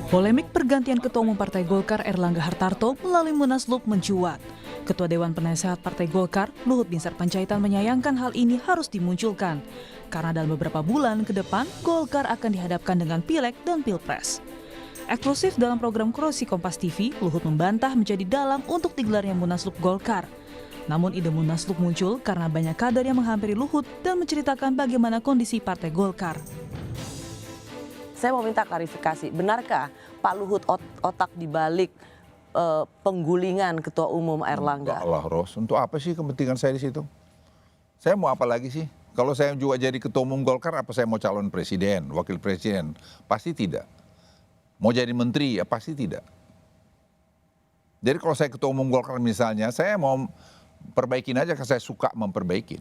Polemik pergantian Ketua Umum Partai Golkar Erlangga Hartarto melalui Munaslup mencuat. Ketua Dewan Penasehat Partai Golkar, Luhut Binsar Panjaitan menyayangkan hal ini harus dimunculkan. Karena dalam beberapa bulan ke depan, Golkar akan dihadapkan dengan Pileg dan Pilpres. Eksklusif dalam program Krosi Kompas TV, Luhut membantah menjadi dalang untuk digelarnya Munaslup Golkar. Namun ide Munaslup muncul karena banyak kader yang menghampiri Luhut dan menceritakan bagaimana kondisi Partai Golkar. Saya mau minta klarifikasi, benarkah Pak Luhut otak dibalik penggulingan Ketua Umum Erlangga? Enggak lah, Ros. Untuk apa sih kepentingan saya di situ? Saya mau apa lagi sih? Kalau saya juga jadi Ketua Umum Golkar, apa saya mau calon presiden, wakil presiden? Pasti tidak. Mau jadi menteri, ya pasti tidak. Jadi kalau saya Ketua Umum Golkar misalnya, saya mau perbaikin aja karena saya suka memperbaikin.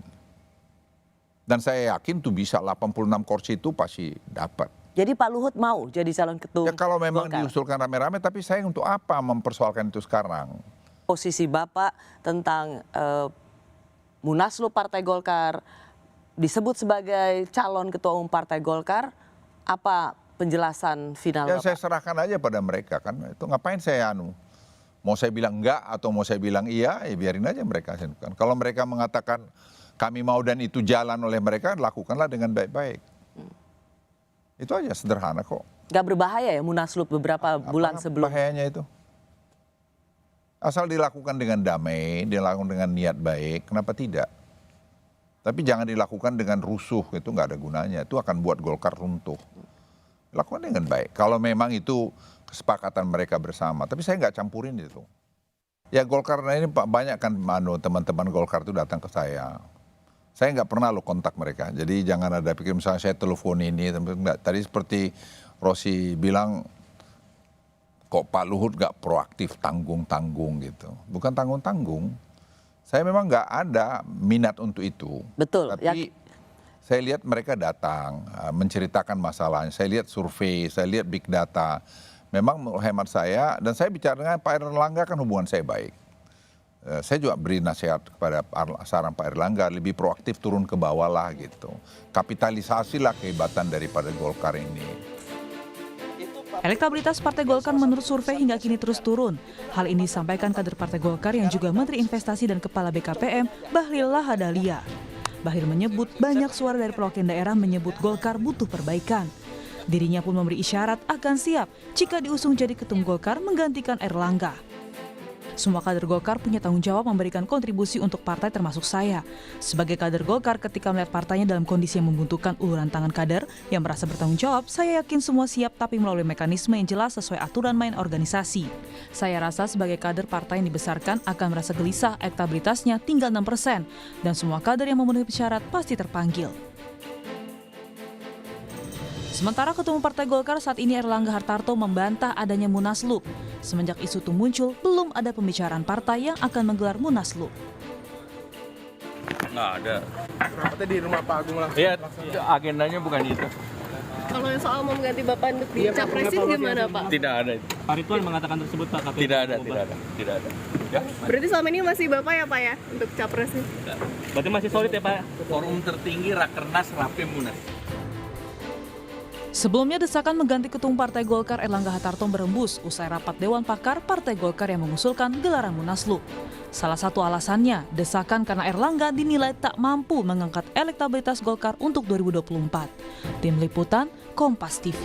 Dan saya yakin tuh bisa 86 kursi itu pasti dapat. Jadi Pak Luhut mau jadi calon ketua? Ya kalau memang Golkar. diusulkan rame-rame, tapi saya untuk apa mempersoalkan itu sekarang? Posisi Bapak tentang Munaslup Partai Golkar disebut sebagai calon ketua umum Partai Golkar, apa penjelasan final Ya Bapak? saya serahkan aja pada mereka kan. Itu ngapain saya mau saya bilang enggak atau mau saya bilang iya, ya biarin aja mereka. Kalau mereka mengatakan kami mau dan itu jalan oleh mereka, lakukanlah dengan baik-baik. Itu aja sederhana kok. Gak berbahaya ya Munaslup beberapa bulan sebelum? Bahayanya itu. Asal dilakukan dengan damai, dilakukan dengan niat baik, kenapa tidak? Tapi jangan dilakukan dengan rusuh, itu nggak ada gunanya. Itu akan buat Golkar runtuh. Lakukan dengan baik. Kalau memang itu kesepakatan mereka bersama. Tapi saya nggak campurin itu. Ya Golkar ini banyak kan teman-teman Golkar itu datang ke saya. Saya nggak pernah kontak mereka, jadi jangan ada pikir misalnya saya telepon ini, enggak. Tadi seperti Rosi bilang, kok Pak Luhut nggak proaktif, tanggung-tanggung gitu. Bukan tanggung-tanggung, saya memang nggak ada minat untuk itu. Betul. Tapi saya lihat mereka datang, menceritakan masalahnya, saya lihat survei, saya lihat big data. Memang hemat saya, dan saya bicara dengan Pak Erlangga kan hubungan saya baik. Saya juga beri nasihat kepada saran Pak Erlangga, lebih proaktif turun ke bawah lah gitu. Kapitalisasilah kehebatan daripada Golkar ini. Elektabilitas Partai Golkar menurut survei hingga kini terus turun. Hal ini disampaikan kader Partai Golkar yang juga Menteri Investasi dan Kepala BKPM, Bahlil Lahadalia. Bahlil menyebut banyak suara dari perwakilan daerah menyebut Golkar butuh perbaikan. Dirinya pun memberi isyarat akan siap jika diusung jadi ketum Golkar menggantikan Erlangga. Semua kader Golkar punya tanggung jawab memberikan kontribusi untuk partai termasuk saya. Sebagai kader Golkar ketika melihat partainya dalam kondisi yang membutuhkan uluran tangan kader yang merasa bertanggung jawab, saya yakin semua siap tapi melalui mekanisme yang jelas sesuai aturan main organisasi. Saya rasa sebagai kader partai yang dibesarkan akan merasa gelisah elektabilitasnya tinggal 6% dan semua kader yang memenuhi syarat pasti terpanggil. Sementara Ketua Umum Partai Golkar saat ini Erlangga Hartarto membantah adanya Munaslup. Semenjak isu itu muncul, belum ada pembicaraan partai yang akan menggelar Munaslup. Nggak ada. Rapatnya di rumah Pak Agung langsung. Iya, agendanya bukan itu. Kalau yang soal mau mengganti Bapak untuk dicapresin gimana Pak? Tidak ada itu. Pak Ridwan mengatakan tersebut Pak. Tidak ada. Ya. Berarti selama ini masih Bapak ya Pak ya untuk capresnya? Berarti masih solid ya Pak? Forum tertinggi Rakernas Rapim Munas. Sebelumnya desakan mengganti Ketua Umum Partai Golkar Erlangga Hartarto berembus usai rapat Dewan Pakar Partai Golkar yang mengusulkan gelaran Munaslup. Salah satu alasannya, desakan karena Erlangga dinilai tak mampu mengangkat elektabilitas Golkar untuk 2024. Tim Liputan, Kompas TV.